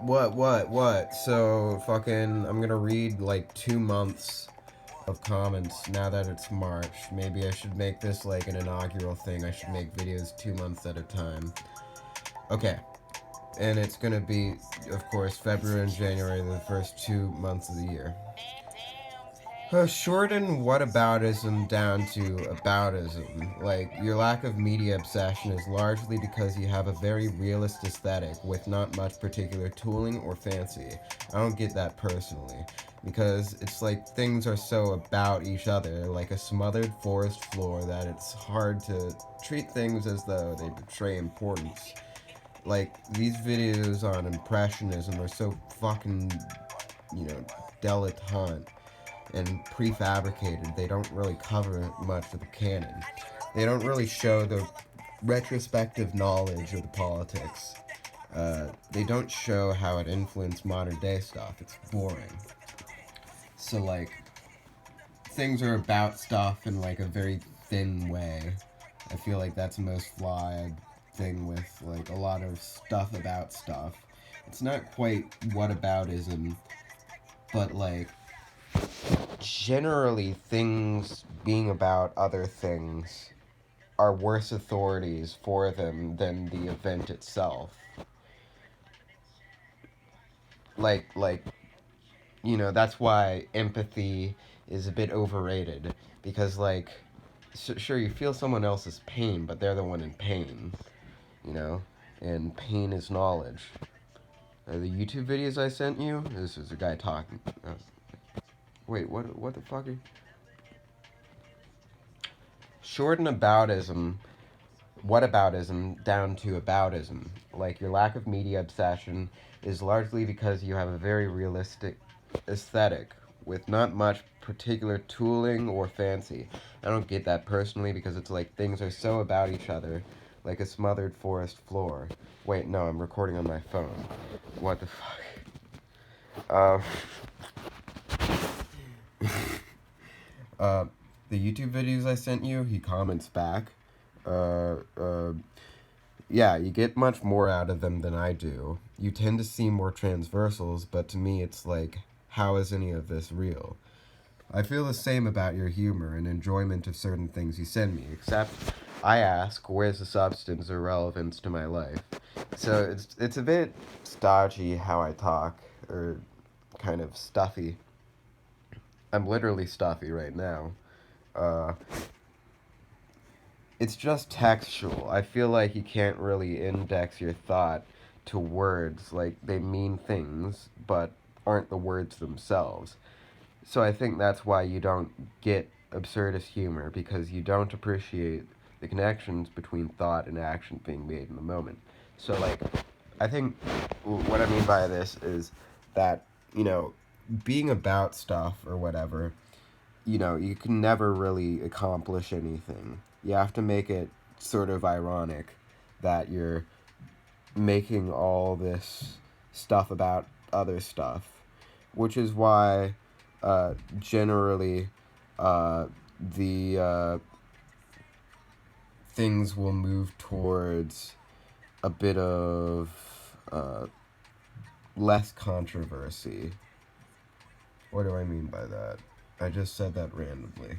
What? So, fucking, I'm gonna read, like, 2 months of comments now that it's March. Maybe I should make this, like, an inaugural thing. I should make videos 2 months at a time. Okay. And it's gonna be, of course, February and January, the first 2 months of the year. Shorten whataboutism down to aboutism. Like, your lack of media obsession is largely because you have a very realist aesthetic with not much particular tooling or fancy. I don't get that personally. Because it's like things are so about each other, like a smothered forest floor, that it's hard to treat things as though they betray importance. Like, these videos on impressionism are so fucking, dilettante and prefabricated. They don't really cover much of the canon. They don't really show the retrospective knowledge of the politics. They don't show how it influenced modern day stuff. It's boring. So, like, things are about stuff in, like, a very thin way. I feel like that's the most flawed thing with, like, a lot of stuff about stuff. It's not quite whataboutism, but, like, generally things being about other things are worse authorities for them than the event itself. Like, that's why empathy is a bit overrated. Because, like, sure, you feel someone else's pain, but they're the one in pain, and pain is knowledge. The YouTube videos I sent you, this is a guy talking. Wait, what the fuck? Shorten whataboutism down to aboutism. Like, your lack of media obsession is largely because you have a very realistic aesthetic with not much particular tooling or fancy. I don't get that personally because it's like things are so about each other, like a smothered forest floor. Wait, no, I'm recording on my phone. What the fuck? The YouTube videos I sent you, he comments back. Yeah, you get much more out of them than I do. You tend to see more transversals, but to me it's like, how is any of this real? I feel the same about your humor and enjoyment of certain things you send me, except I ask, where's the substance or relevance to my life? So it's a bit stodgy how I talk, or kind of stuffy. I'm literally stuffy right now. It's just textual. I feel like you can't really index your thought to words. Like, they mean things, but aren't the words themselves. So I think that's why you don't get absurdist humor, because you don't appreciate the connections between thought and action being made in the moment. So, like, I think what I mean by this is that, being about stuff or whatever, you can never really accomplish anything. You have to make it sort of ironic that you're making all this stuff about other stuff, which is why generally the things will move towards a bit of less controversy. What do I mean by that? I just said that randomly.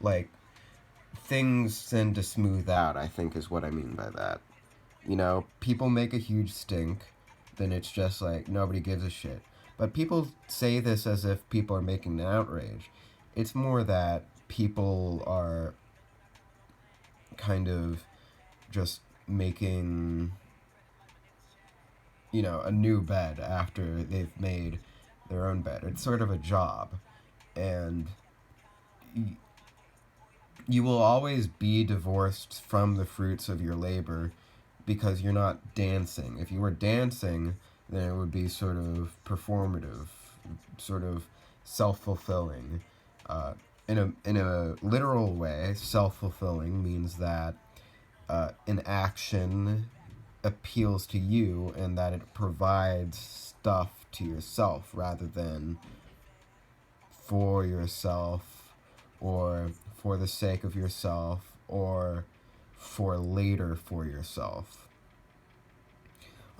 Like, things tend to smooth out, I think, is what I mean by that. People make a huge stink, then it's just like, nobody gives a shit. But people say this as if people are making an outrage. It's more that people are kind of just making, a new bed after they've made their own bed. It's sort of a job. And you will always be divorced from the fruits of your labor because you're not dancing. If you were dancing, then it would be sort of performative, sort of self-fulfilling. In a literal way, self-fulfilling means that an action appeals to you and that it provides stuff to yourself rather than for yourself or for the sake of yourself or for later for yourself.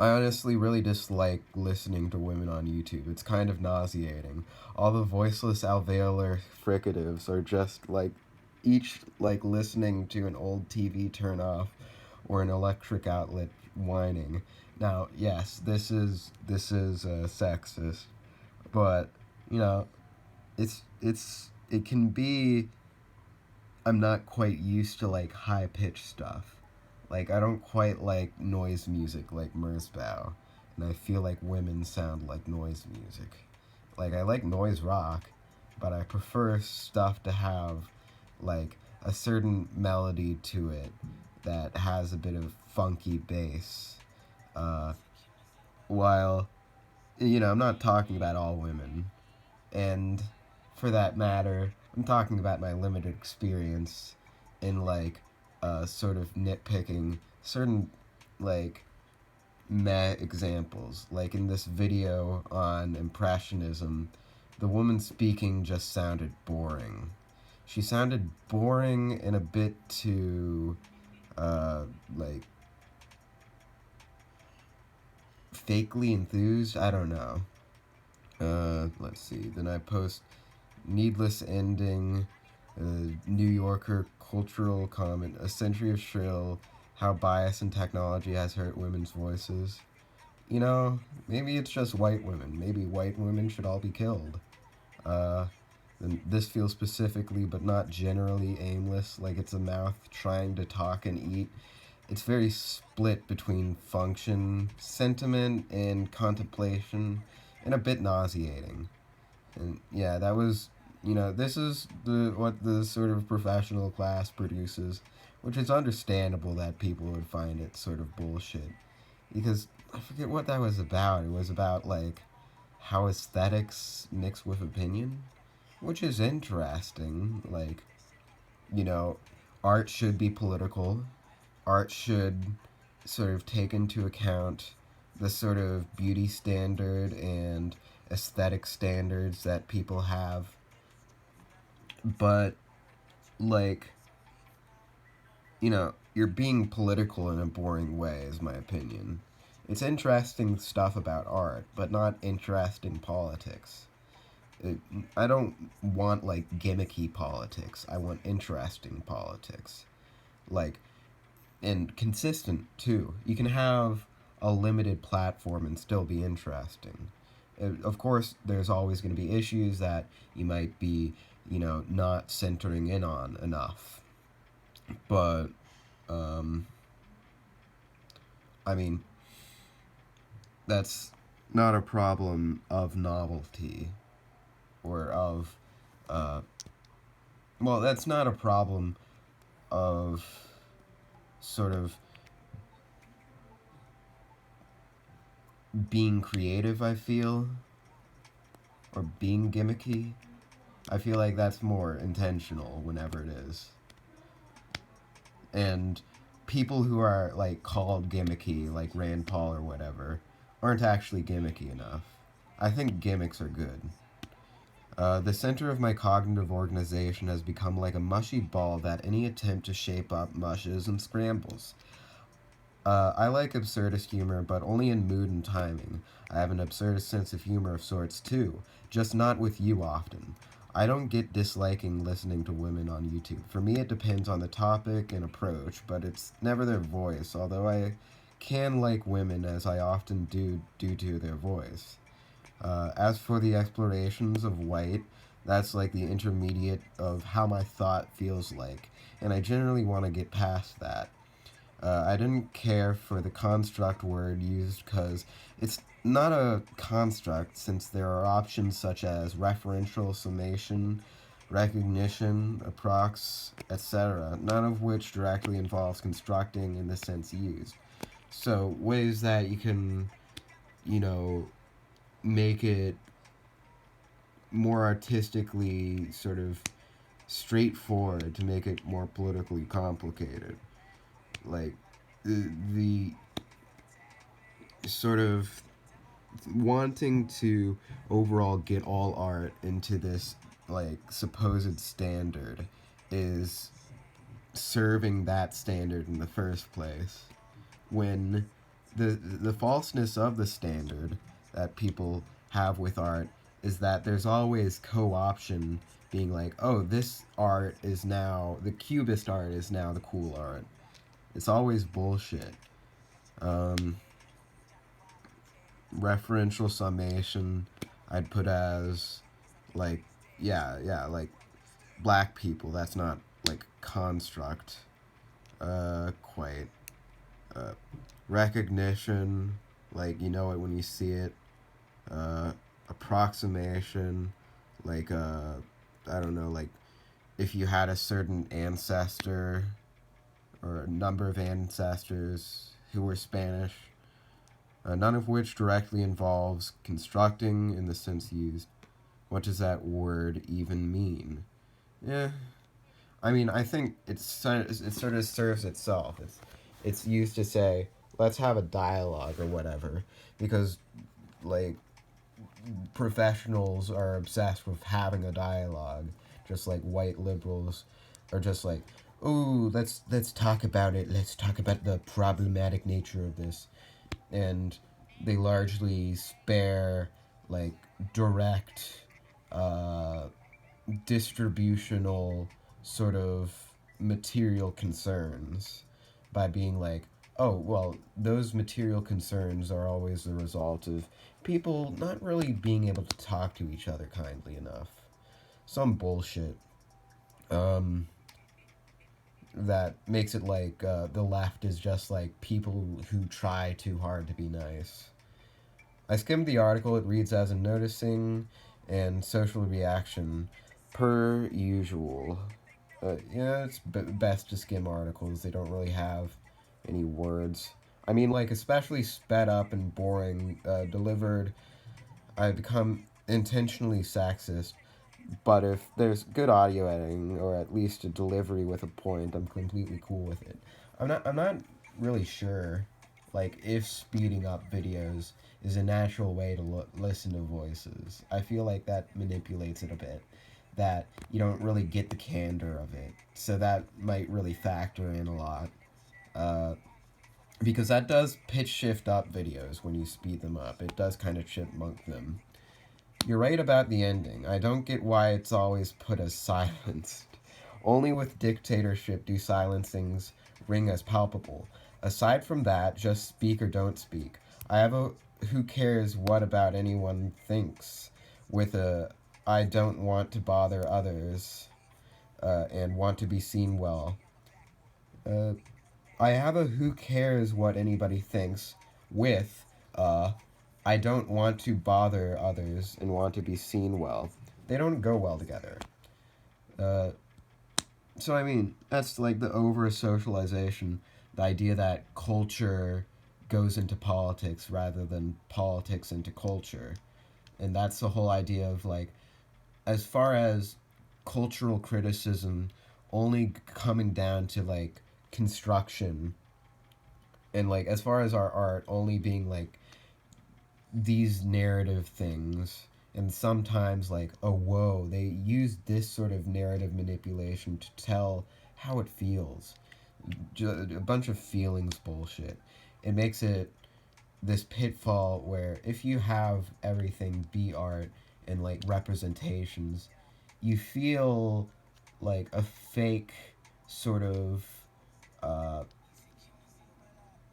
I honestly really dislike listening to women on YouTube. It's kind of nauseating. All the voiceless alveolar fricatives are just like each like listening to an old TV turn off or an electric outlet whining. Now, yes, this is sexist, but you know, it can be. I'm not quite used to like high pitched stuff. Like I don't quite like noise music like Merzbow, and I feel like women sound like noise music. Like I like noise rock, but I prefer stuff to have like a certain melody to it that has a bit of funky bass. Uh, while I'm not talking about all women, and for that matter, I'm talking about my limited experience in like sort of nitpicking certain like meh examples. Like in this video on Impressionism, the woman speaking just sounded boring. She sounded boring and a bit too like fakely enthused. I don't know. Let's see. Then I post needless ending, New Yorker cultural comment, a century of shrill, how bias and technology has hurt women's voices. Maybe it's just white women. Maybe white women should all be killed. Uh, and this feels specifically, but not generally, aimless, like it's a mouth trying to talk and eat. It's very split between function, sentiment, and contemplation, and a bit nauseating. And yeah, that was, this is what the sort of professional class produces, which is understandable that people would find it sort of bullshit. Because I forget what that was about. It was about, like, how aesthetics mix with opinion, which is interesting. Like, you know, art should be political, art should sort of take into account the sort of beauty standard and aesthetic standards that people have. But, like, you're being political in a boring way, is my opinion. It's interesting stuff about art, but not interesting politics. It, I don't want, like, gimmicky politics. I want interesting politics. Like, and consistent too. You can have a limited platform and still be interesting. Of course, there's always going to be issues that you might be, not centering in on enough. But, um, I mean, that's not a problem of novelty or of, uh, well, that's not a problem of sort of being creative, I feel, or being gimmicky. I feel like that's more intentional whenever it is. And people who are like called gimmicky, like Rand Paul or whatever, aren't actually gimmicky enough. I think gimmicks are good. The center of my cognitive organization has become like a mushy ball that any attempt to shape up mushes and scrambles. I like absurdist humor, but only in mood and timing. I have an absurdist sense of humor of sorts, too, just not with you often. I don't get disliking listening to women on YouTube. For me, it depends on the topic and approach, but it's never their voice, although I can like women as I often do due to their voice. As for the explorations of white, that's like the intermediate of how my thought feels like, and I generally want to get past that. I didn't care for the construct word used because it's not a construct, since there are options such as referential summation, recognition, approx, etc., none of which directly involves constructing in the sense used. So, ways that you can, you know, make it more artistically sort of straightforward to make it more politically complicated. Like, the sort of wanting to overall get all art into this like supposed standard is serving that standard in the first place, when the falseness of the standard that people have with art is that there's always co-option, being like, oh, this art is now the cubist art is now the cool art. It's always bullshit. um, Referential summation I'd put as like, yeah, like black people. That's not like construct. Quite. uh, Recognition, like you know it when you see it. Approximation, like I don't know, like if you had a certain ancestor or a number of ancestors who were Spanish, none of which directly involves constructing in the sense used. What does that word even mean? Yeah, I mean, I think it sort of serves itself. It's used to say, let's have a dialogue or whatever, because like professionals are obsessed with having a dialogue, just like white liberals are just like, oh, let's talk about it. Let's talk about the problematic nature of this, and they largely spare like direct, uh, distributional sort of material concerns by being like, oh, well, those material concerns are always the result of people not really being able to talk to each other kindly enough. Some bullshit. Um, that makes it like the left is just like people who try too hard to be nice. I skimmed the article. It reads as a noticing and social reaction per usual. Yeah, it's best to skim articles. They don't really have any words. I mean, like, especially sped up and boring, delivered. I become intentionally sexist, but if there's good audio editing or at least a delivery with a point, I'm completely cool with it. I'm not really sure like if speeding up videos is a natural way to listen to voices. I feel like that manipulates it a bit. That you don't really get the candor of it. So that might really factor in a lot. Uh, because that does pitch shift up videos when you speed them up. It does kind of chipmunk them. You're right about the ending. I don't get why it's always put as silenced. Only with dictatorship do silencings ring as palpable. Aside from that, just speak or don't speak. I have a who cares what about anyone thinks with a I don't want to bother others and want to be seen well. Uh, I have a who cares what anybody thinks with I don't want to bother others and want to be seen well. They don't go well together. Uh, so, I mean, that's like the over socialization, the idea that culture goes into politics rather than politics into culture. And that's the whole idea of like, as far as cultural criticism only coming down to like construction, and like as far as our art only being like these narrative things, and sometimes like, oh whoa, they use this sort of narrative manipulation to tell how it feels. A bunch of feelings bullshit. It makes it this pitfall where if you have everything be art and like representations, you feel like a fake sort of uh,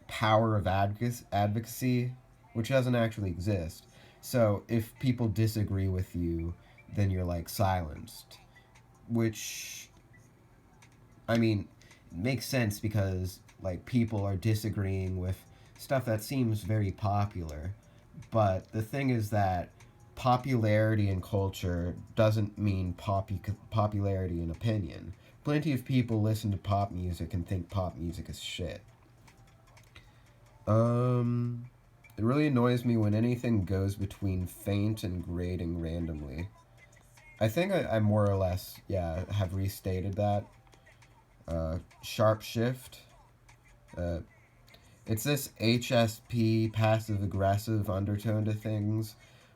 power of advocacy, which doesn't actually exist. So if people disagree with you, then you're like silenced, which I mean makes sense because like people are disagreeing with stuff that seems very popular. But the thing is that popularity in culture doesn't mean popularity in opinion. Plenty of people listen to pop music and think pop music is shit. Um, it really annoys me when anything goes between faint and grating randomly. I think I more or less, yeah, have restated that. Sharp shift. Uh, it's this HSP passive aggressive undertone to things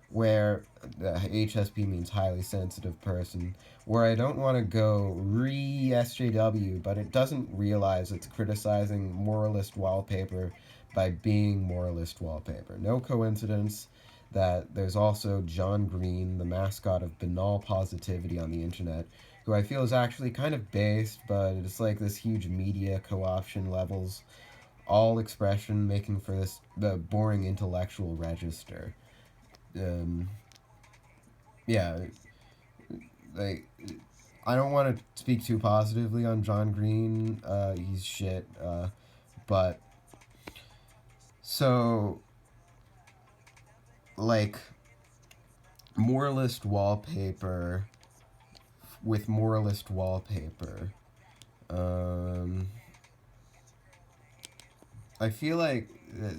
where the HSP means highly sensitive person, where I don't want to go re SJW, but it doesn't realize it's criticizing moralist wallpaper by being moralist wallpaper. No coincidence that there's also John Green, the mascot of banal positivity on the internet, who I feel is actually kind of based, but it's like this huge media co-option levels all expression, making for this the boring intellectual register. Um, yeah, like I don't want to speak too positively on John Green. He's shit. But so like moralist wallpaper with moralist wallpaper. Um, I feel like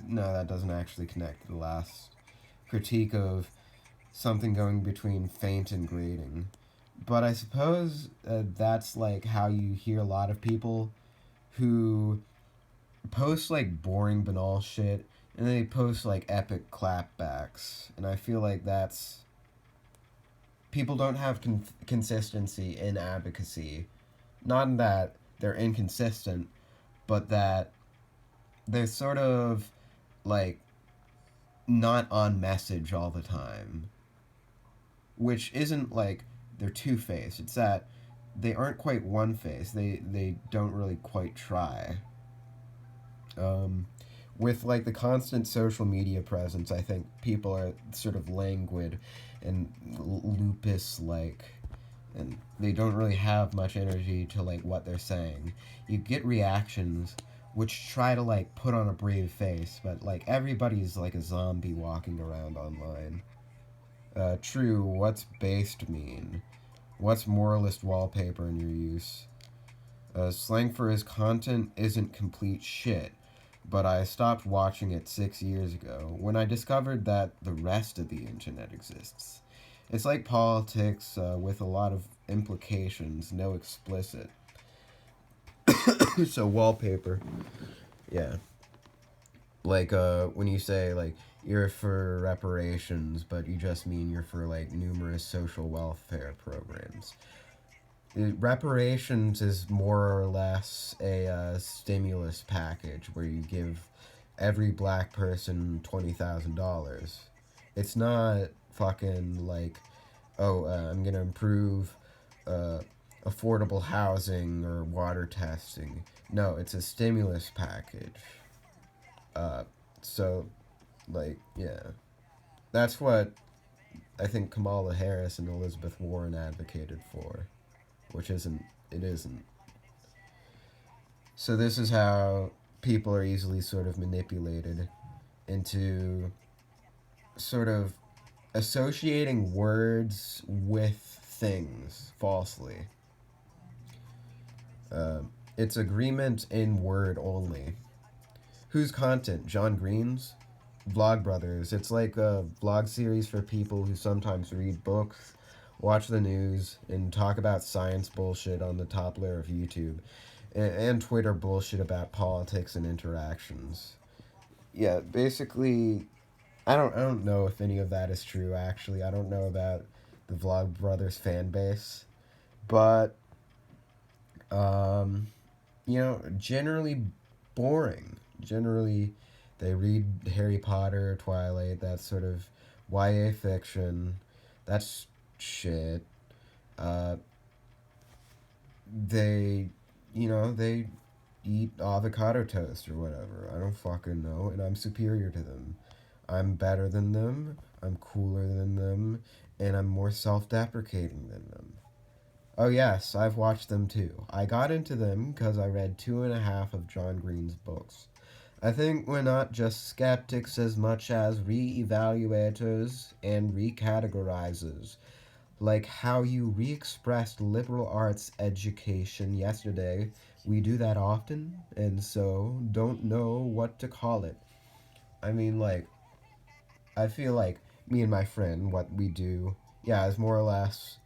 no, that doesn't actually connect to the last critique of something going between faint and grating. But I suppose that's like how you hear a lot of people who post like boring banal shit and they post like epic clapbacks, and I feel like that's people don't have consistency in advocacy. Not in that they're inconsistent, but that they're sort of like not on message all the time, which isn't like they're two-faced. It's that they aren't quite one-faced. They don't really quite try. Um, with like the constant social media presence, I think people are sort of languid and lupus like, and they don't really have much energy to like what they're saying. You get reactions which try to like put on a brave face, but like everybody's like a zombie walking around online. True, what's based mean? What's moralist wallpaper in your use? Slang for his content isn't complete shit, but I stopped watching it 6 years ago when I discovered that the rest of the internet exists. It's like politics with a lot of implications, no explicit. So, wallpaper. Yeah. Like, when you say, like, you're for reparations, but you just mean you're for, like, numerous social welfare programs. Reparations is more or less a stimulus package where you give every black person $20,000. It's not fucking like, oh, I'm gonna improve uh, affordable housing or water testing. No, it's a stimulus package. Uh, so, like, yeah, that's what I think Kamala Harris and Elizabeth Warren advocated for, which isn't, it isn't. So this is how people are easily sort of manipulated into sort of associating words with things falsely. Uh, it's agreement in word only. Whose content? John Green's? Vlogbrothers. It's like a vlog series for people who sometimes read books, watch the news, and talk about science bullshit on the top layer of YouTube, and Twitter bullshit about politics and interactions. Yeah, basically, I don't know if any of that is true. Actually, I don't know about the Vlogbrothers fan base, but um, generally boring. Generally, they read Harry Potter, Twilight, that sort of YA fiction. That's shit. Uh, they eat avocado toast or whatever. I don't fucking know, and I'm superior to them. I'm better than them, I'm cooler than them, and I'm more self deprecating than them. Oh, yes, I've watched them too. I got into them because I read two and a half of John Green's books. I think we're not just skeptics as much as re evaluators and recategorizers. Like how you re expressed liberal arts education yesterday. We do that often, and so don't know what to call it. I mean, like, I feel like me and my friend, what we do, yeah, is more or less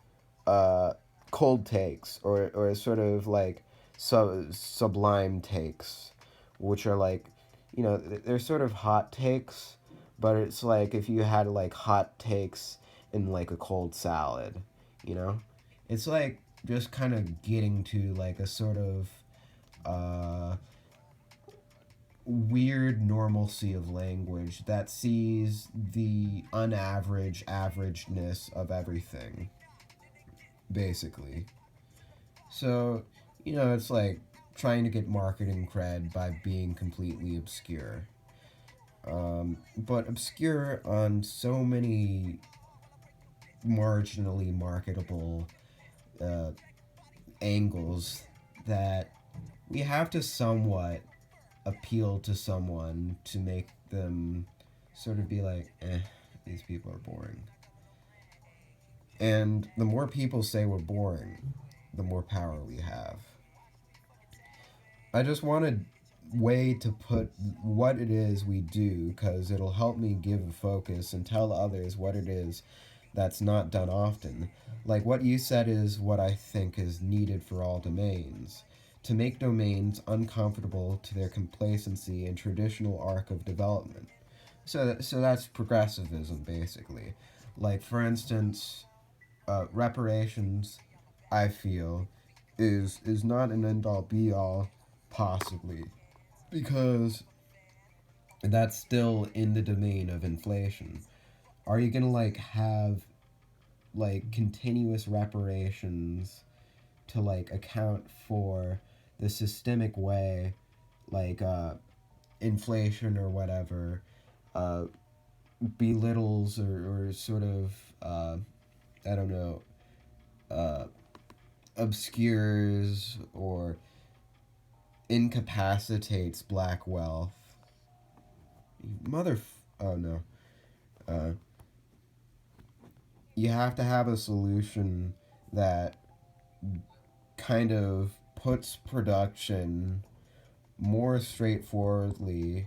uh, cold takes or sort of like sublime takes, which are like, they're sort of hot takes, but it's like if you had like hot takes in like a cold salad, you know? It's like just kind of getting to like a sort of uh, weird normalcy of language that sees the unaverage averageness of everything, basically. So, it's like trying to get marketing cred by being completely obscure. But obscure on so many marginally marketable uh, angles that we have to somewhat appeal to someone to make them sort of be like, these people are boring. And the more people say we're boring, the more power we have. I just want a way to put what it is we do because it'll help me give a focus and tell others what it is that's not done often. Like what you said is what I think is needed for all domains. To make domains uncomfortable to their complacency and traditional arc of development. So that's progressivism, basically. Like, for instance, reparations, I feel, is not an end all be all, possibly, because that's still in the domain of inflation. Are you gonna like have like continuous reparations to like account for the systemic way like inflation or whatever uh, belittles or sort of I don't know uh, obscures or incapacitates black wealth. Mother, oh no, uh, you have to have a solution that kind of puts production more straightforwardly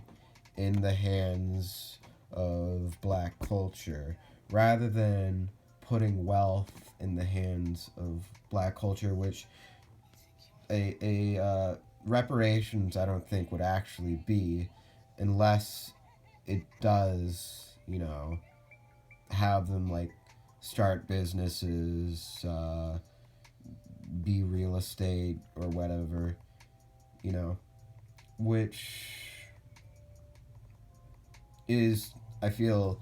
in the hands of black culture rather than putting wealth in the hands of black culture, which a reparations I don't think would actually be unless it does, have them like start businesses, be real estate or whatever, you know, which is, I feel,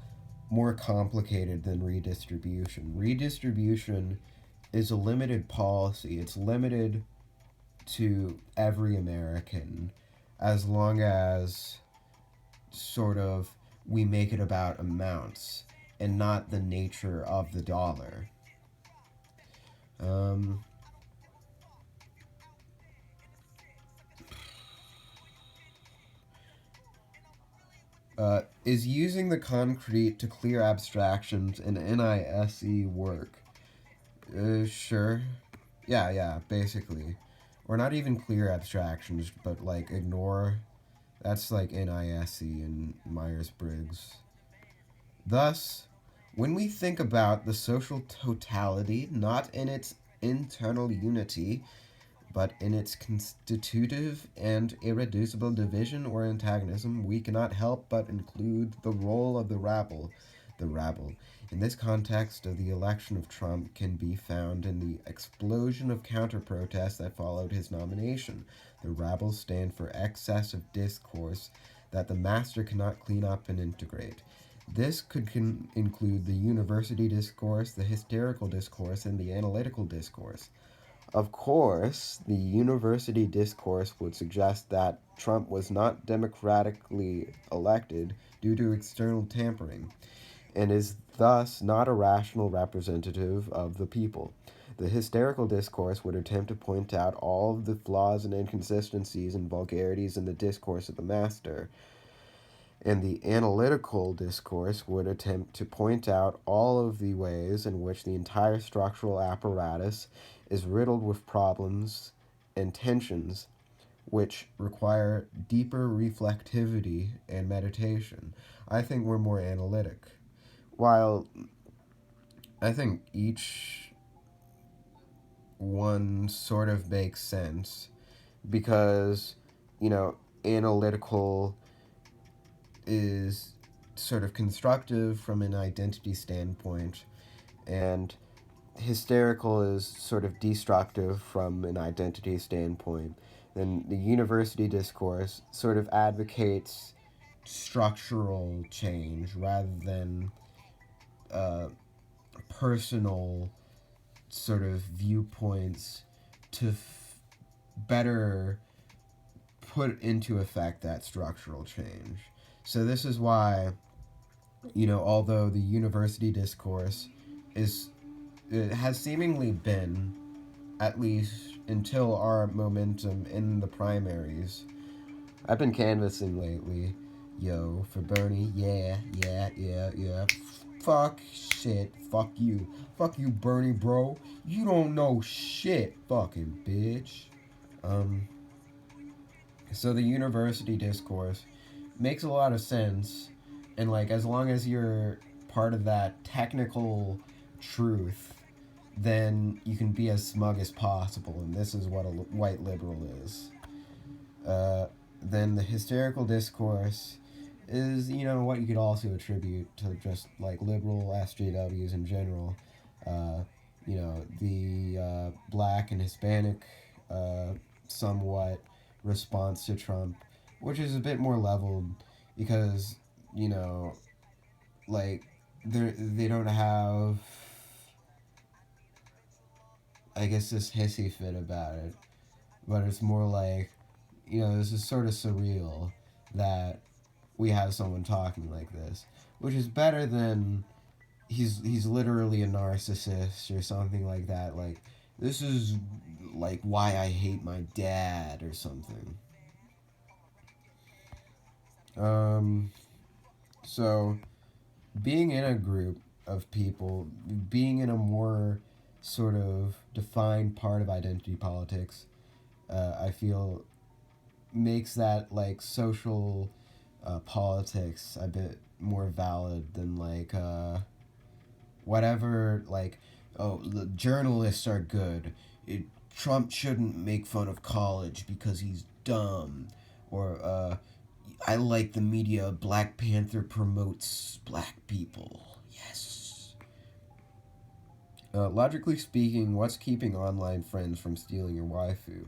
more complicated than redistribution. Redistribution is a limited policy, it's limited to every American as long as sort of we make it about amounts and not the nature of the dollar. Um, is using the concrete to clear abstractions in NISE work? Sure. Yeah, basically. Or not even clear abstractions, but like ignore. That's like NISE and Myers Briggs. Thus, when we think about the social totality, not in its internal unity, but in its constitutive and irreducible division or antagonism, we cannot help but include the role of the rabble. The rabble. In this context of the election of Trump can be found in the explosion of counter-protests that followed his nomination. The rabble stand for excess of discourse that the master cannot clean up and integrate. This could include the university discourse, the hysterical discourse, and the analytical discourse. Of course, the university discourse would suggest that Trump was not democratically elected due to external tampering, and is thus not a rational representative of the people. The hysterical discourse would attempt to point out all of the flaws and inconsistencies and vulgarities in the discourse of the master, and the analytical discourse would attempt to point out all of the ways in which the entire structural apparatus is riddled with problems and tensions which require deeper reflectivity and meditation. I think we're more analytic. While I think each one sort of makes sense because, analytical is sort of constructive from an identity standpoint, and hysterical is sort of destructive from an identity standpoint. then the university discourse sort of advocates structural change rather than uh, personal sort of viewpoints to better put into effect that structural change. So this is why, although the university discourse is it has seemingly been, at least until our momentum in the primaries. I've been canvassing lately, yo, for Bernie. Yeah, yeah, yeah, yeah. Fuck shit. Fuck you, Bernie, bro. You don't know shit, fucking bitch. Um, so the university discourse makes a lot of sense, and like as long as you're part of that technical truth, then you can be as smug as possible, and this is what a white liberal is. Uh, then the hysterical discourse is, what you could also attribute to just like liberal SJWs in general. The black and Hispanic, uh, somewhat response to Trump, which is a bit more leveled because, you know, like they don't have, I guess, this hissy fit about it, but it's more like, this is sort of surreal that we have someone talking like this, which is better than he's literally a narcissist or something like that. Like, this is like why I hate my dad or something. Um, so being in a group of people, being in a more sort of defined part of identity politics, I feel makes that like social politics a bit more valid than like whatever like, oh, the journalists are good. Trump shouldn't make fun of college because he's dumb, or I like the media. Black Panther promotes black people. Yes. Logically speaking, what's keeping online friends from stealing your waifu?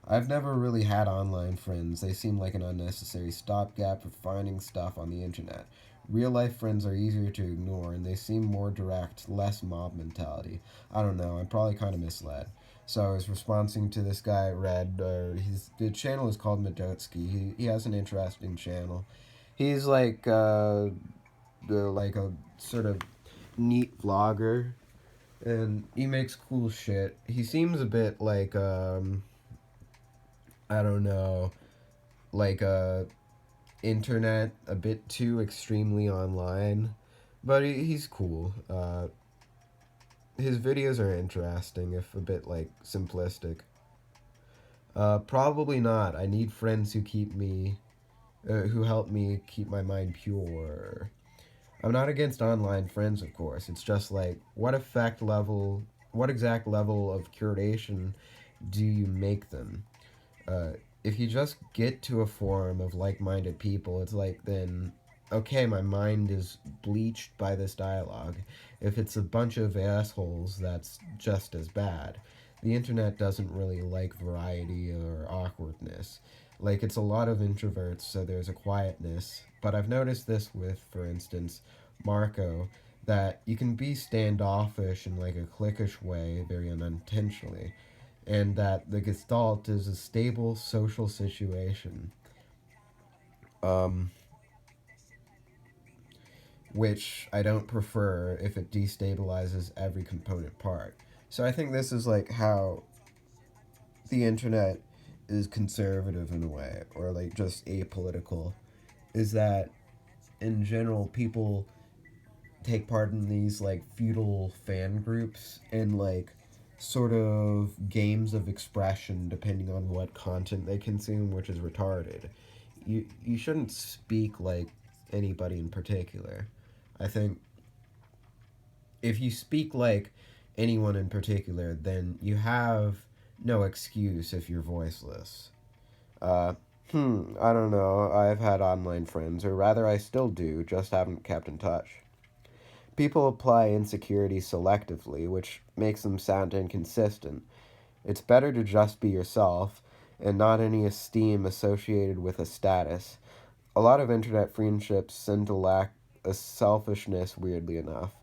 I've never really had online friends. They seem like an unnecessary stopgap for finding stuff on the internet. Real life friends are easier to ignore and they seem more direct, less mob mentality. I don't know, I'm probably kind of misled. So I was responding to this guy, Red, the channel is called Medotsky. He has an interesting channel. He's like a sort of neat vlogger and he makes cool shit. He seems a bit like I don't know, like internet a bit too extremely online, but he's cool. His videos are interesting, if a bit like simplistic. Probably not. I need friends who help me keep my mind pure. I'm not against online friends, of course. It's just like, what exact level of curation do you make them? Uh, if you just get to a forum of like-minded people, it's like, then okay, my mind is bleached by this dialogue. If it's a bunch of assholes, that's just as bad. The internet doesn't really like variety or awkwardness. Like, it's a lot of introverts, so there's a quietness. But I've noticed this with, for instance, Marco, that you can be standoffish in like a cliquish way very unintentionally, and that the Gestalt is a stable social situation, um, which I don't prefer if it destabilizes every component part. So I think this is like how the internet is conservative in a way, or like just apolitical, is that in general people take part in these like feudal fan groups and like sort of games of expression depending on what content they consume, which is retarded. You shouldn't speak like anybody in particular. I think if you speak like anyone in particular, then you have no excuse if you're voiceless. Uh, I don't know. I've had online friends, or rather, I still do, just haven't kept in touch. People apply insecurity selectively, which makes them sound inconsistent. It's better to just be yourself, and not any esteem associated with a status. A lot of internet friendships tend to lack a selfishness, weirdly enough.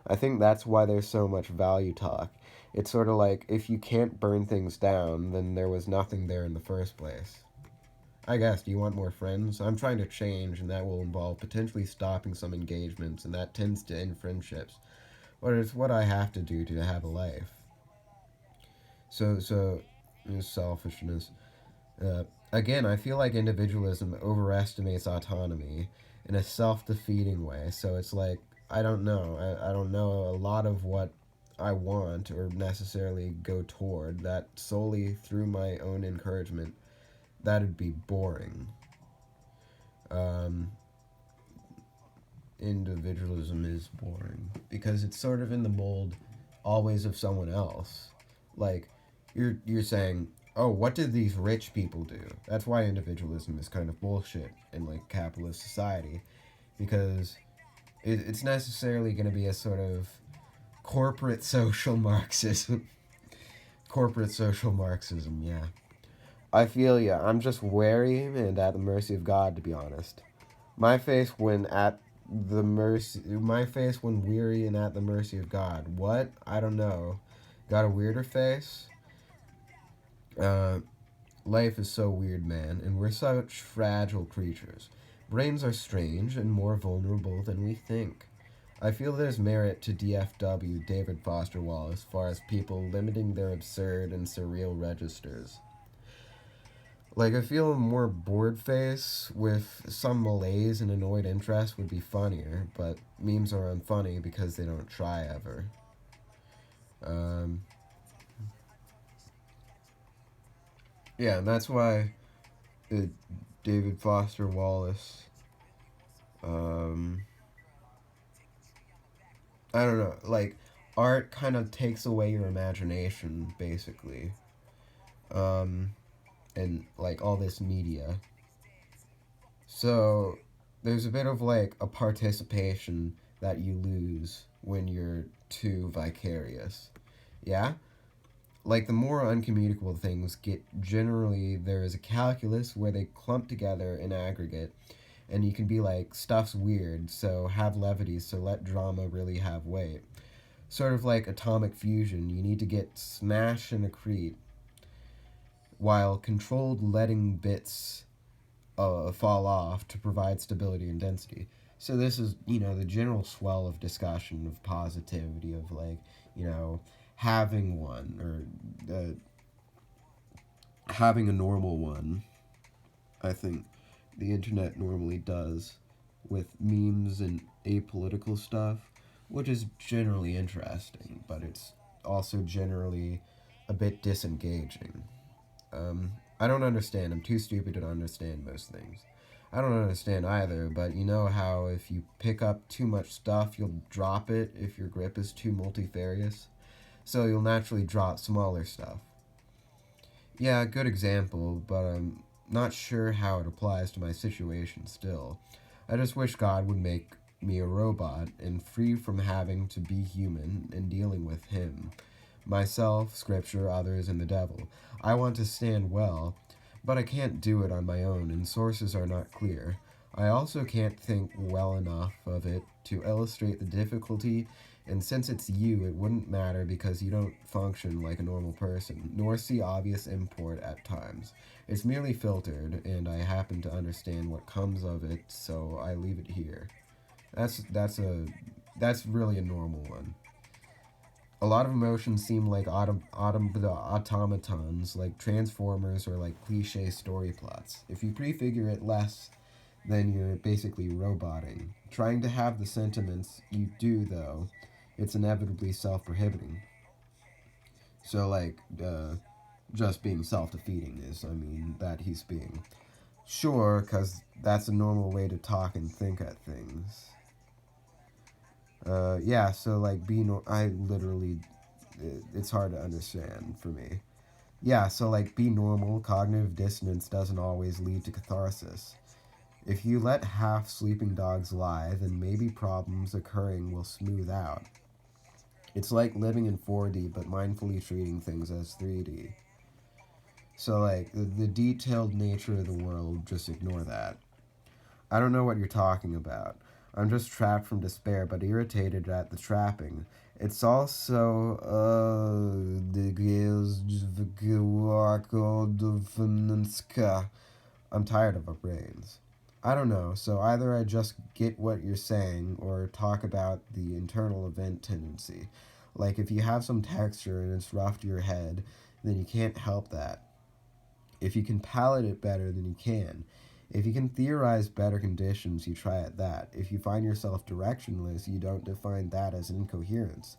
I think that's why there's so much value talk. It's sort of like if you can't burn things down, then there was nothing there in the first place. I guess, do you want more friends? I'm trying to change, and that will involve potentially stopping some engagements, and that tends to end friendships. But it's what I have to do to have a life. So, selfishness. Uh, Again, I feel like individualism overestimates autonomy in a self defeating way. So it's like, I don't know. I don't know a lot of what I want or necessarily go toward that solely through my own encouragement. That'd be boring. Um, Individualism is boring because it's sort of in the mold always of someone else. Like you're saying, "Oh, what did these rich people do?" That's why individualism is kind of bullshit in like capitalist society because it's necessarily going to be a sort of corporate social Marxism. Corporate social Marxism, yeah. I feel ya. I'm just wary and at the mercy of God, to be honest. My face when at my face when weary and at the mercy of God. What? I don't know. Got a weirder face? Uh, Life is so weird, man, and we're such fragile creatures. Brains are strange and more vulnerable than we think. I feel there's merit to DFW, David Foster Wallace, as far as people limiting their absurd and surreal registers. Like, I feel a more bored face with some malaise and annoyed interest would be funnier, but memes are unfunny because they don't try ever. Um, yeah, and that's why David Foster Wallace, um, I don't know, like, art kind of takes away your imagination, basically. Um, and, like, all this media. So, there's a bit of, like, a participation that you lose when you're too vicarious. Yeah? Like, the more uncommunicable things get, generally, there is a calculus where they clump together in aggregate, and you can be like, stuff's weird, so have levity, so let drama really have weight. Sort of like atomic fusion, you need to get smash and accrete, while controlled letting bits fall off to provide stability and density. So this is, the general swell of discussion of positivity of like, you know, having one or having a normal one. I think the internet normally does with memes and apolitical stuff, which is generally interesting, but it's also generally a bit disengaging. I don't understand. I'm too stupid to understand most things. I don't understand either, but you know how if you pick up too much stuff, you'll drop it if your grip is too multifarious? So you'll naturally drop smaller stuff. Yeah, good example, but I'm not sure how it applies to my situation still. I just wish God would make me a robot and free from having to be human and dealing with Him. Myself, Scripture, others, and the devil. I want to stand well, but I can't do it on my own, and sources are not clear. I also can't think well enough of it to illustrate the difficulty, and since it's you, it wouldn't matter because you don't function like a normal person, nor see obvious import at times. It's merely filtered, and I happen to understand what comes of it, so I leave it here. That's really a normal one. A lot of emotions seem like automatons, like transformers or like cliche story plots. If you prefigure it less, then you're basically roboting. Trying to have the sentiments you do, though, it's inevitably self-prohibiting. So, like, just being self-defeating is, that he's being. Sure, because that's a normal way to talk and think at things. Yeah, so, like, I literally, it's hard to understand for me. Yeah, so, like, be normal, cognitive dissonance doesn't always lead to catharsis. If you let half sleeping dogs lie, then maybe problems occurring will smooth out. It's like living in 4D but mindfully treating things as 3D. So, like, the detailed nature of the world, just ignore that. I don't know what you're talking about. I'm just trapped from despair, but irritated at the trapping. It's also, I'm tired of our brains. I don't know, so either I just get what you're saying or talk about the internal event tendency. Like, if you have some texture and it's rough to your head, then you can't help that. If you can palate it better, then you can. If you can theorize better conditions, you try at that. If you find yourself directionless, you don't define that as incoherence.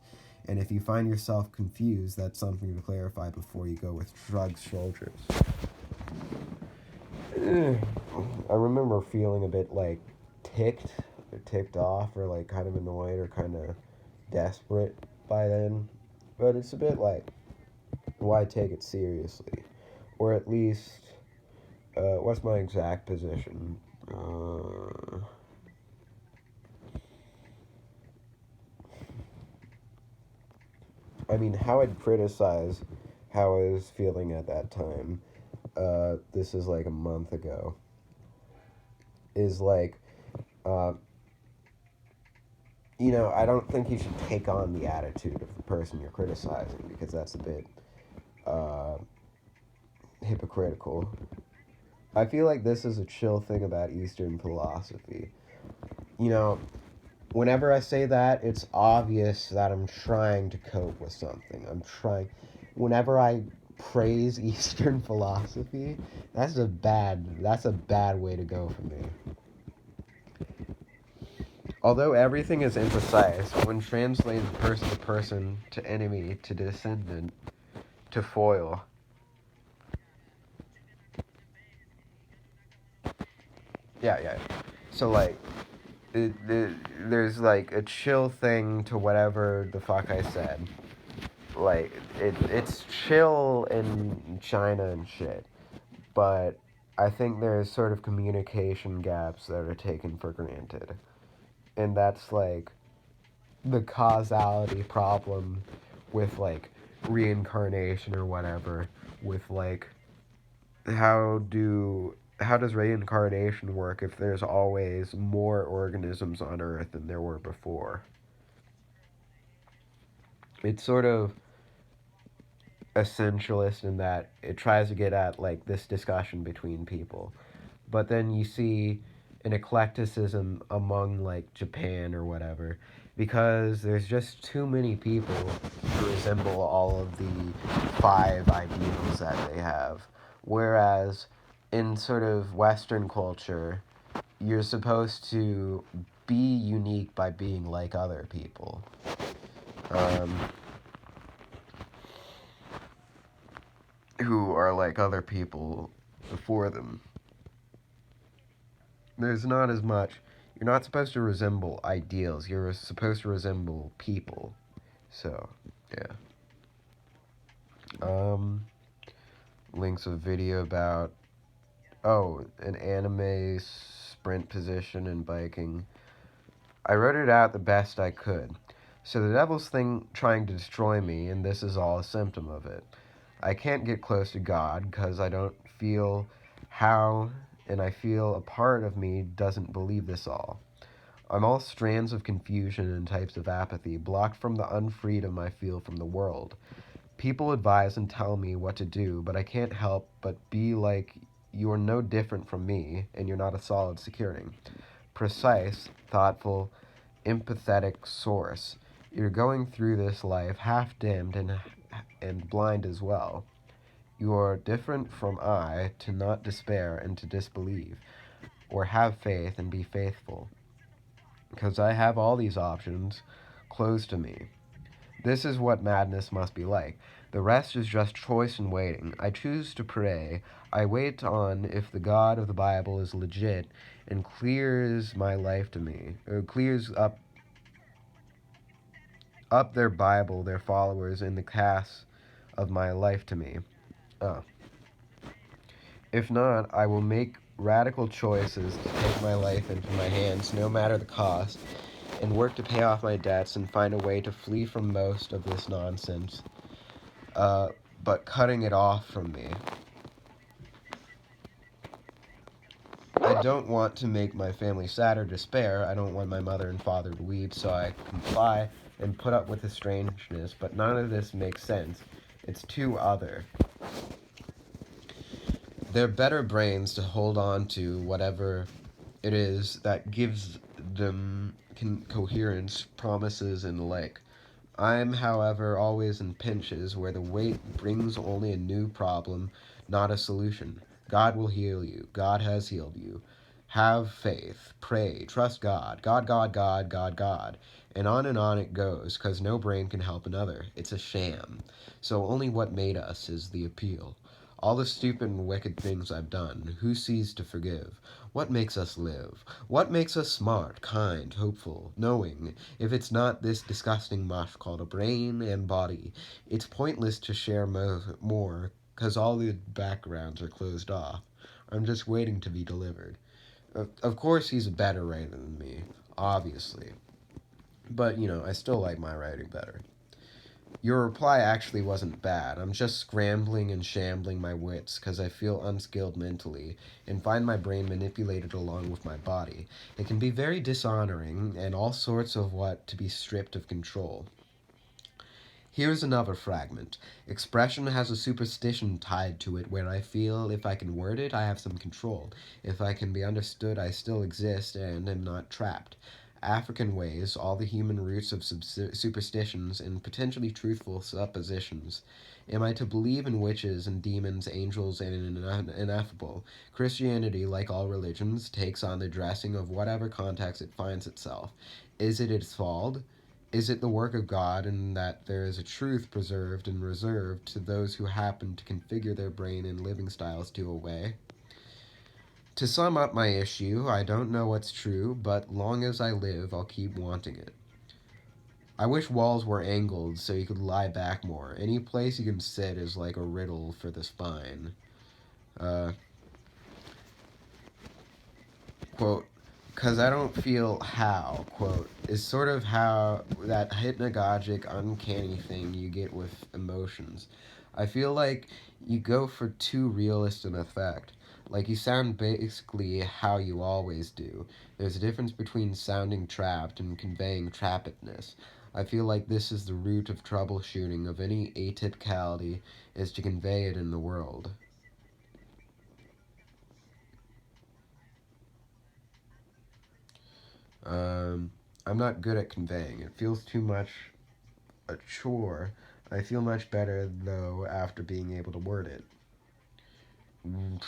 And if you find yourself confused, that's something to clarify before you go with shrugged shoulders. I remember feeling a bit like ticked or ticked off or like kind of annoyed or kind of desperate by then. But it's a bit like, why take it seriously? Or at least, what's my exact position? I mean, how I'd criticize how I was feeling at that time, this is like a month ago, is like, uh, I don't think you should take on the attitude of the person you're criticizing because that's a bit uh, hypocritical. I feel like this is a chill thing about Eastern philosophy. You know, whenever I say that, it's obvious that I'm trying to cope with something. Whenever I praise Eastern philosophy, that's a bad way to go for me. Although everything is imprecise, when translated person to person, to enemy, to descendant, to foil. Yeah, yeah. So, like, there's, like, a chill thing to whatever the fuck I said. Like, it's chill in China and shit. But I think there's sort of communication gaps that are taken for granted. And that's, like, the causality problem with like reincarnation or whatever with like how does reincarnation work if there's always more organisms on earth than there were before? It's sort of essentialist in that it tries to get at like this discussion between people, but then you see an eclecticism among like Japan or whatever because there's just too many people to resemble all of the five ideals that they have. Whereas in sort of Western culture, you're supposed to be unique by being like other people. Um, who are like other people before them. There's not as much. You're not supposed to resemble ideals. You're supposed to resemble people. So, yeah. Um, links of video about an anime sprint position in biking. I wrote it out the best I could. So the devil's thing trying to destroy me, and this is all a symptom of it. I can't get close to God because I don't feel how, and I feel a part of me doesn't believe this all. I'm all strands of confusion and types of apathy, blocked from the unfreedom I feel from the world. People advise and tell me what to do, but I can't help but be like, you're no different from me, and you're not a solid security. Precise, thoughtful, empathetic source. You're going through this life half dimmed and blind as well. You are different from I to not despair and to disbelieve, or have faith and be faithful. Because I have all these options closed to me. This is what madness must be like. The rest is just choice and waiting. I choose to pray. I wait on if the God of the Bible is legit and clears my life to me, or clears up their Bible, their followers, in the cast of my life to me. Uh, if not, I will make radical choices to take my life into my hands, no matter the cost, and work to pay off my debts and find a way to flee from most of this nonsense, uh, but cutting it off from me. don't want to make my family sad or despair. I don't want my mother and father to weep, so I comply and put up with the strangeness, but none of this makes sense. It's too other. They're better brains to hold on to whatever it is that gives them coherence, promises, and the like. I'm, however, always in pinches where the weight brings only a new problem, not a solution. God will heal you. God has healed you. Have faith. Pray. Trust God. God, God, God, God, God. And on it goes, 'cause no brain can help another. It's a sham. So only what made us is the appeal. All the stupid and wicked things I've done, who sees to forgive? What makes us live? What makes us smart, kind, hopeful, knowing, if it's not this disgusting mush called a brain and body, it's pointless to share more, 'cause all the backgrounds are closed off. I'm just waiting to be delivered. Of course, he's a better writer than me, obviously. But, I still like my writing better. Your reply actually wasn't bad. I'm just scrambling and shambling my wits because I feel unskilled mentally and find my brain manipulated along with my body. It can be very dishonoring and all sorts of what to be stripped of control. Here's another fragment. Expression has a superstition tied to it where I feel if I can word it, I have some control. If I can be understood, I still exist and am not trapped. African ways, all the human roots of superstitions and potentially truthful suppositions. Am I to believe in witches and demons, angels, and ineffable? Christianity, like all religions, takes on the dressing of whatever context it finds itself. Is it its fault? Is it the work of God in that there is a truth preserved and reserved to those who happen to configure their brain and living styles to obey? To sum up my issue, I don't know what's true, but long as I live, I'll keep wanting it. I wish walls were angled so you could lie back more. Any place you can sit is like a riddle for the spine. Uh, quote, because I don't feel how, quote, is sort of how that hypnagogic, uncanny thing you get with emotions. I feel like you go for too realist an effect. Like you sound basically how you always do. There's a difference between sounding trapped and conveying trappedness. I feel like this is the root of troubleshooting of any atypicality is to convey it in the world. Um, I'm not good at conveying. It feels too much a chore. I feel much better, though, after being able to word it.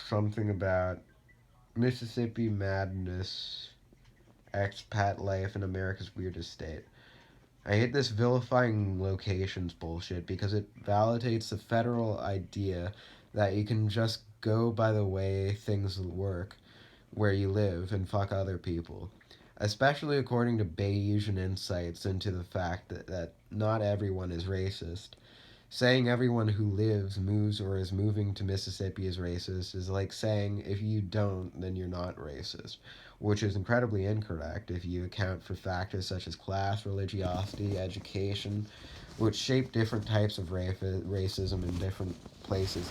Something about Mississippi madness, expat life, and America's weirdest state. I hate this vilifying locations bullshit because it validates the federal idea that you can just go by the way things work where you live and fuck other people. Especially according to Bayesian insights into the fact that not everyone is racist. Saying everyone who lives, moves, or is moving to Mississippi is racist is like saying if you don't, then you're not racist, which is incredibly incorrect if you account for factors such as class, religiosity, education, which shape different types of racism in different places.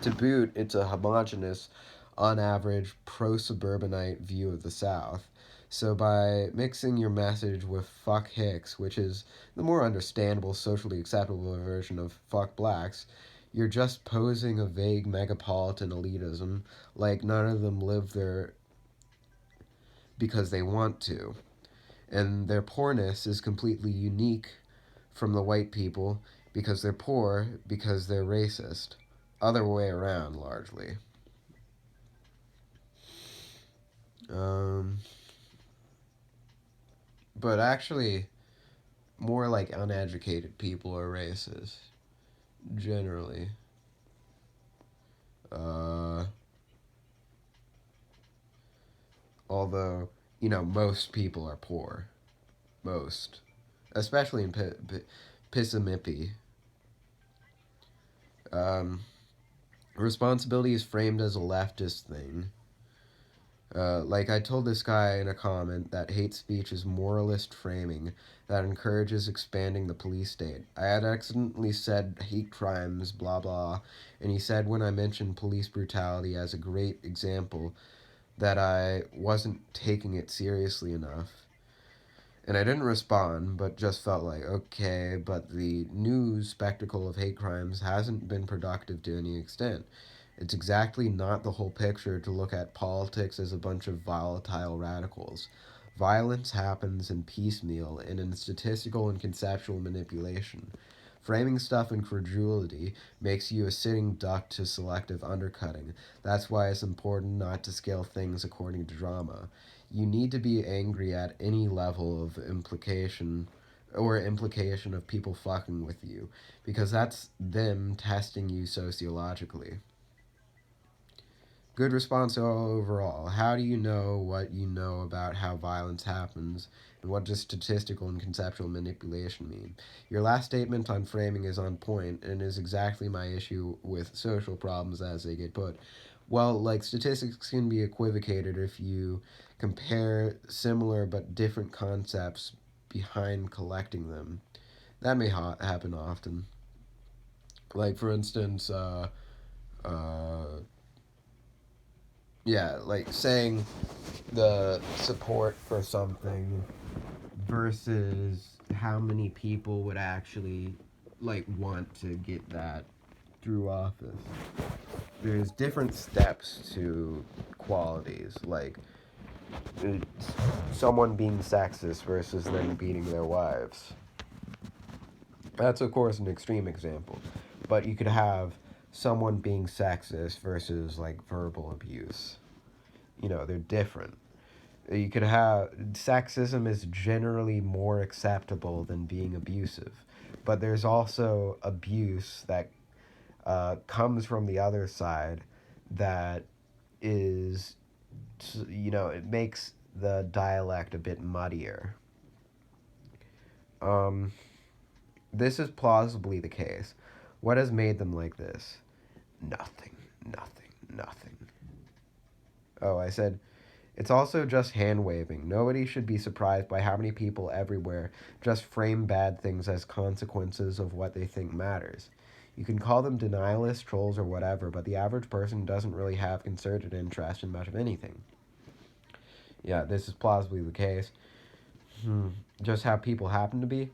To boot, it's a homogenous, on average, pro suburbanite view of the South. So by mixing your message with fuck Hicks, which is the more understandable, socially acceptable version of fuck blacks, you're just posing a vague megapolitan elitism, like none of them live there because they want to. And their poorness is completely unique from the white people because they're poor because they're racist. Other way around, largely. Um, but actually, more like uneducated people are racist, generally. Uh, Although, most people are poor. Most. Especially in Pissamippi. Um, Responsibility is framed as a leftist thing. Like I told this guy in a comment that hate speech is moralist framing that encourages expanding the police state. I had accidentally said hate crimes, blah blah, and he said when I mentioned police brutality as a great example that I wasn't taking it seriously enough. And I didn't respond, but just felt like, okay, but the news spectacle of hate crimes hasn't been productive to any extent. It's exactly not the whole picture to look at politics as a bunch of volatile radicals. Violence happens in piecemeal and in statistical and conceptual manipulation. Framing stuff in credulity makes you a sitting duck to selective undercutting. That's why it's important not to scale things according to drama. You need to be angry at any level of implication of people fucking with you, because that's them testing you sociologically. Good response overall. How do you know what you know about how violence happens, and what does statistical and conceptual manipulation mean? Your last statement on framing is on point and is exactly my issue with social problems as they get put. Well, like, statistics can be equivocated if you compare similar but different concepts behind collecting them. That may happen often. Like, for instance, uh, yeah, like saying the support for something versus how many people would actually like want to get that through office. There's different steps to qualities, like it's someone being sexist versus them beating their wives. That's of course an extreme example, but you could have someone being sexist versus like verbal abuse. You know, they're different. You could have sexism is generally more acceptable than being abusive, but there's also abuse that comes from the other side that is, it makes the dialect a bit muddier. um, this is plausibly the case. What has made them like this? Nothing, nothing, nothing. Oh, I said it's also just hand waving. Nobody should be surprised by how many people everywhere just frame bad things as consequences of what they think matters. You can call them denialists, trolls, or whatever, but the average person doesn't really have concerted interest in much of anything. Yeah, this is plausibly the case. Just how people happen to be.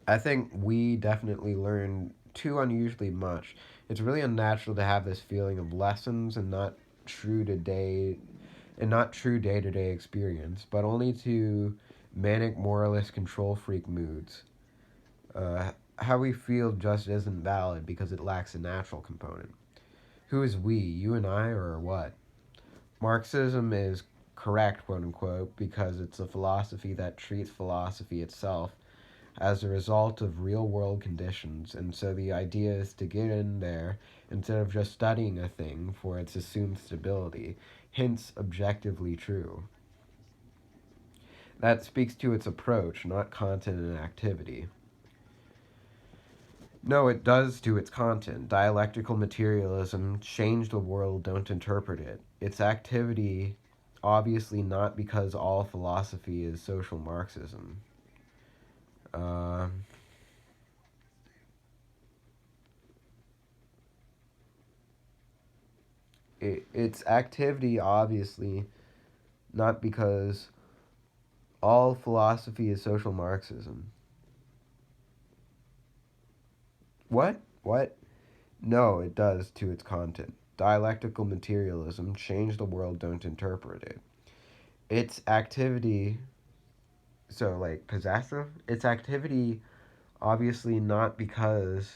I think we definitely learn too unusually much. It's really unnatural to have this feeling of lessons true to day not true day-to-day experience, but only to manic moralist control freak moods. How we feel just isn't valid because it lacks a natural component. Who is we, you and I, or what? Marxism is correct, quote unquote, because it's a philosophy that treats philosophy itself as a result of real world conditions, and so the idea is to get in there instead of just studying a thing for its assumed stability, hence objectively true. That speaks to its approach, not content and activity. No, it does to its content. Dialectical materialism, change the world, don't interpret it. Its activity, obviously not because all philosophy is social Marxism. Uh, its activity, obviously, not because all philosophy is social Marxism. What? What? No, it does to its content. Dialectical materialism, change the world, don't interpret it. Its activity, so like possessive, its activity, obviously not because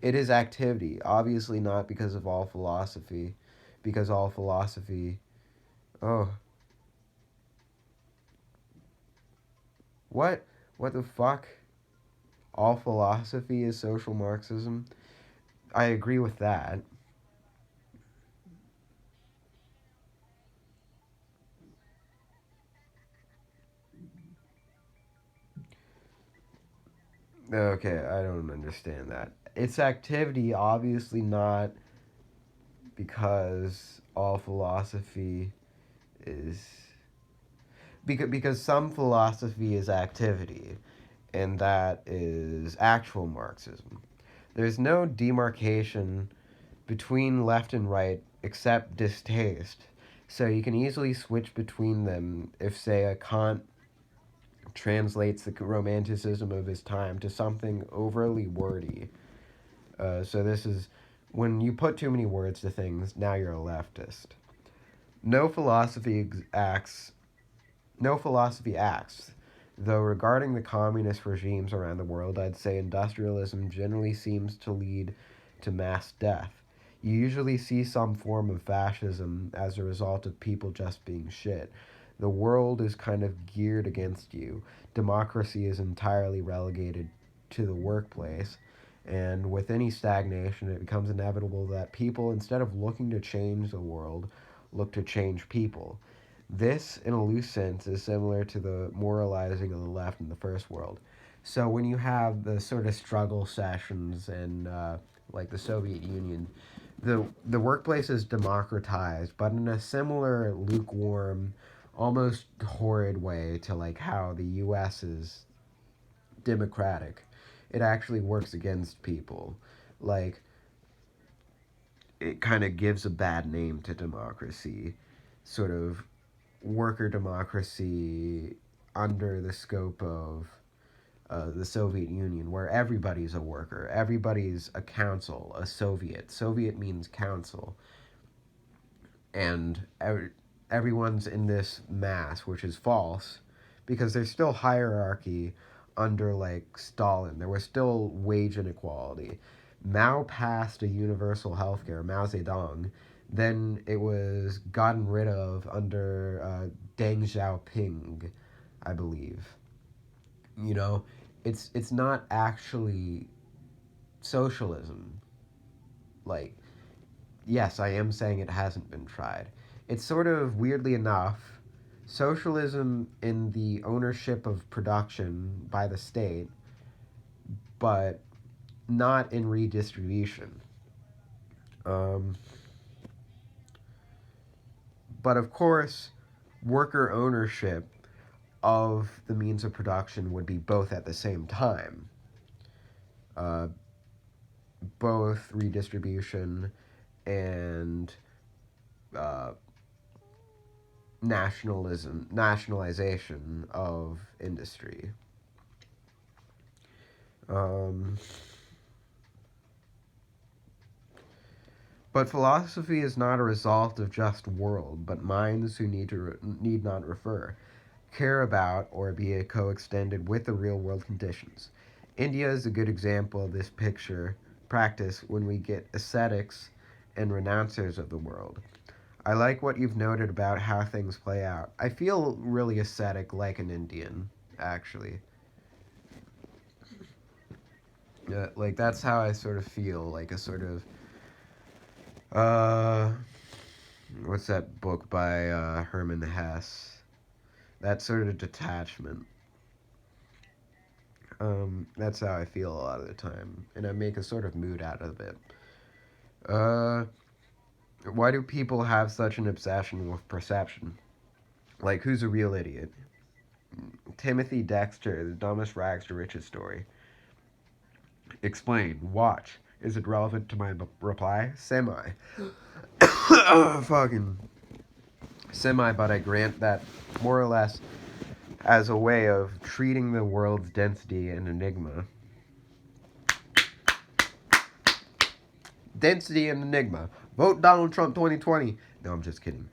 it is activity, obviously not because of all philosophy, because all philosophy. Oh, what? What the fuck? All philosophy is social Marxism? I agree with that. Okay, I don't understand that. It's activity, obviously not because all philosophy is because some philosophy is activity, and that is actual Marxism. There's no demarcation between left and right except distaste. So you can easily switch between them if, say, a Kant translates the romanticism of his time to something overly wordy. So this is when you put too many words to things, now you're a leftist. No philosophy acts no philosophy acts. Though regarding the communist regimes around the world, I'd say industrialism generally seems to lead to mass death. You usually see some form of fascism as a result of people just being shit. The world is kind of geared against you. Democracy is entirely relegated to the workplace. And with any stagnation, it becomes inevitable that people, instead of looking to change the world, look to change people. This, in a loose sense, is similar to the moralizing of the left in the first world. So when you have the sort of struggle sessions in like the Soviet Union, the workplace is democratized, but in a similar lukewarm, almost horrid way to like how the U.S. is democratic. It actually works against people. Like it kind of gives a bad name to democracy, sort of worker democracy under the scope of the Soviet Union, where everybody's a worker, everybody's a council, a Soviet. Soviet means council, and everyone's in this mass, which is false, because there's still hierarchy under like Stalin. There was still wage inequality. Mao passed a universal healthcare, Mao Zedong. Then it was gotten rid of under Deng Xiaoping, I believe. You know, it's not actually socialism. Like, yes, I am saying it hasn't been tried. It's sort of weirdly enough socialism in the ownership of production by the state, but not in redistribution. Um, but of course, worker ownership of the means of production would be both at the same time. Uh, both redistribution and uh, nationalization of industry. Um, but philosophy is not a result of just world, but minds who need not refer, care about, or be co-extended with the real world conditions. India is a good example of this picture practice when we get ascetics and renouncers of the world. I like what you've noted about how things play out. I feel really ascetic like an Indian, actually. Like that's how I sort of feel, like a sort of uh what's that book by Herman Hesse? That sort of detachment. That's how I feel a lot of the time, and I make a sort of mood out of it. Uh, why do people have such an obsession with perception? Like, who's a real idiot? Timothy Dexter, the dumbest rags to riches story. Explain. Watch. Is it relevant to my reply? Semi. Fucking semi, but I grant that more or less as a way of treating the world's density an enigma. Density and enigma. Vote Donald Trump 2020. No, I'm just kidding.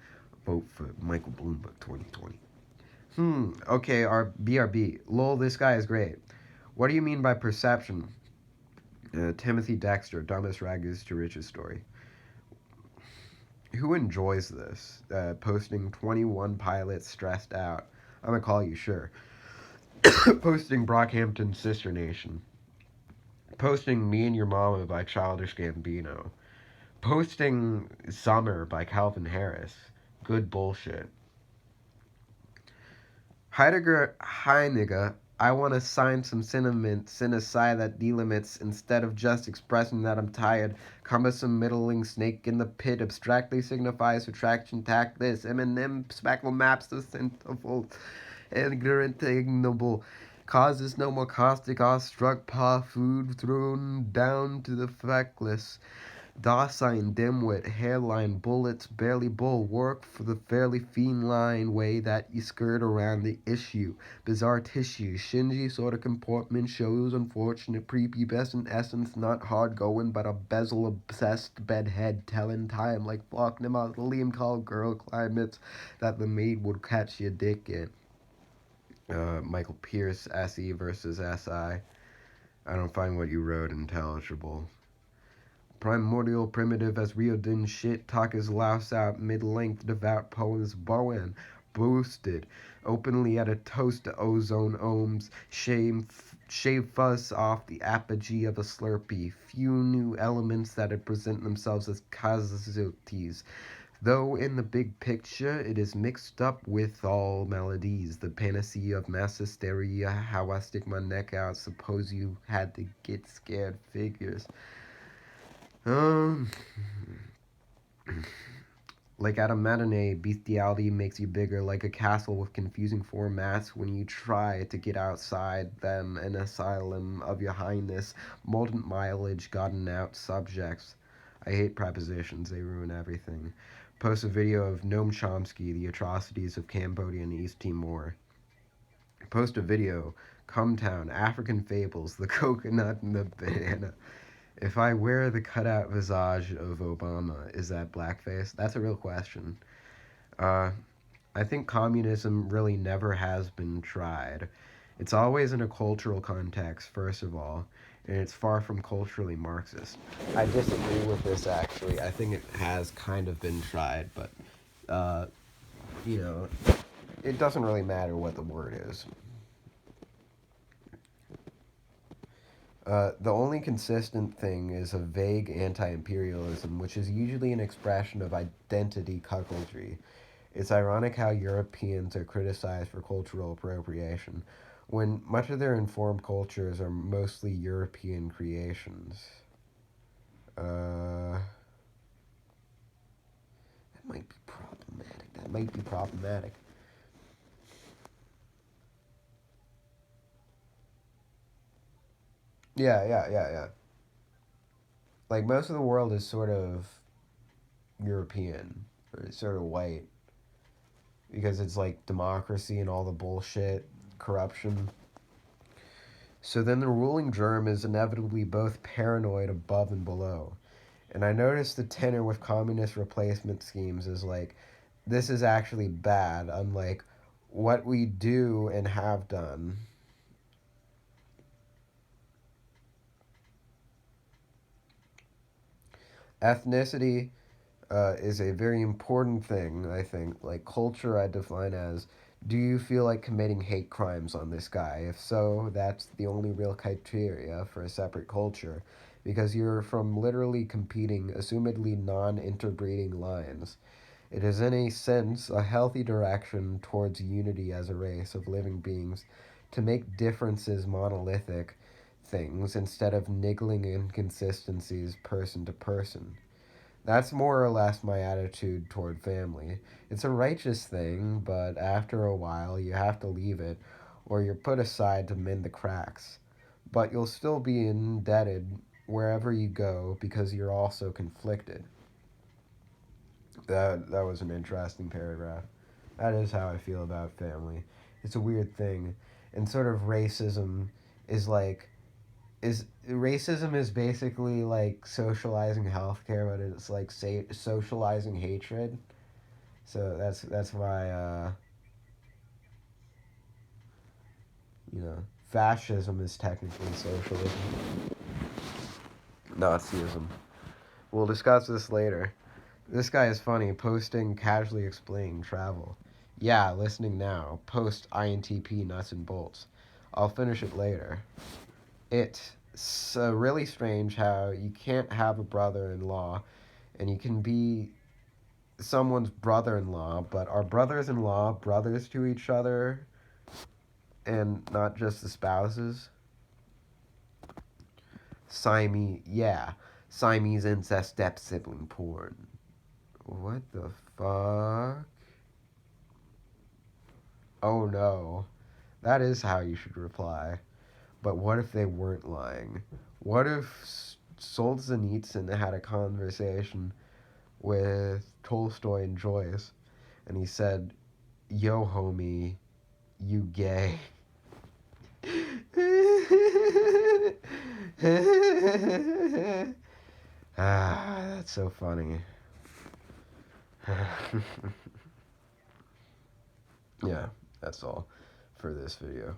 Vote for Michael Bloomberg 2020. Okay, our BRB. Lol, this guy is great. What do you mean by perception? Timothy Dexter, dumbest rags to riches story. Who enjoys this? Posting 21 pilots stressed out. I'm gonna call you sure. Posting Brockhampton Sister Nation. Posting Me and Your Mama by Childish Gambino. Posting Summer by Calvin Harris. Good bullshit. Heidegger, hi nigga, I want to sign some sentiments in a sigh that delimits instead of just expressing that I'm tired. Cumbersome middling snake in the pit abstractly signifies attraction tact this. Eminem spackle maps the centerfold. Ignorant ignoble. Causes no more caustic awe struck paw food thrown down to the feckless. Docile dimwit, hairline, bullets, barely bulwark for the fairly feline way that you skirt around the issue. Bizarre tissue, shingy sort of comportment shows unfortunate prepubescent essence, not hard going, but a bezel obsessed bedhead telling time like Faulkner mausoleum called girl climates that the maid would catch your dick in. Michael Pierce, SE versus SI. I don't find what you wrote intelligible. Primordial primitive as real din shit, talk his louse out, mid-length devout poems Bowen, boosted, openly at a toast to ozone ohms, shave fuzz off the apogee of a slurpee, few new elements that had present themselves as casualties, though in the big picture it is mixed up with all melodies, the panacea of mass hysteria, how I stick my neck out, suppose you had to get scared figures. Um, like at a matinee, bestiality makes you bigger like a castle with confusing formats when you try to get outside them an asylum of your highness, molten mileage, gotten out subjects. I hate prepositions, they ruin everything. Post a video of Noam Chomsky, the atrocities of Cambodia and East Timor. Post a video, Cumtown, African Fables, the coconut and the banana. If I wear the cutout visage of Obama, is that blackface? That's a real question. Uh, I think communism really never has been tried. It's always in a cultural context, first of all, and it's far from culturally Marxist. I disagree with this, actually. I think it has kind of been tried, but, uh, you know, it doesn't really matter what the word is. The only consistent thing is a vague anti imperialism, which is usually an expression of identity cuckoldry. It's ironic how Europeans are criticized for cultural appropriation, when much of their informed cultures are mostly European creations. That might be problematic. That might be problematic. Yeah. Like, most of the world is sort of European, or sort of white, because it's like democracy and all the bullshit, corruption. So then the ruling germ is inevitably both paranoid above and below. And I noticed the tenor with communist replacement schemes is like, this is actually bad, unlike what we do and have done. Ethnicity is a very important thing, I think. Like, culture, I define as, do you feel like committing hate crimes on this guy? If so, that's the only real criteria for a separate culture, because you're from literally competing, assumedly non interbreeding lines. It is, in a sense, a healthy direction towards unity as a race of living beings to make differences monolithic things instead of niggling inconsistencies person to person. That's more or less my attitude toward family. It's a righteous thing, but after a while you have to leave it, or you're put aside to mend the cracks. But you'll still be indebted wherever you go because you're also conflicted. That was an interesting paragraph. That is how I feel about family. It's a weird thing, and sort of racism is like is racism is basically like socializing healthcare, but it's like socializing hatred. So that's why fascism is technically socialism, Nazism. We'll discuss this later. This guy is funny. Posting casually explaining travel. Yeah, listening now. Post INTP nuts and bolts. I'll finish it later. It's really strange how you can't have a brother-in-law and you can be someone's brother-in-law, but are brothers-in-law brothers to each other and not just the spouses? Siamese incest step sibling porn. What the fuck? Oh no. That is how you should reply. But what if they weren't lying? What if Solzhenitsyn had a conversation with Tolstoy and Joyce, and he said, "Yo, homie, you gay." That's so funny. Yeah, that's all for this video.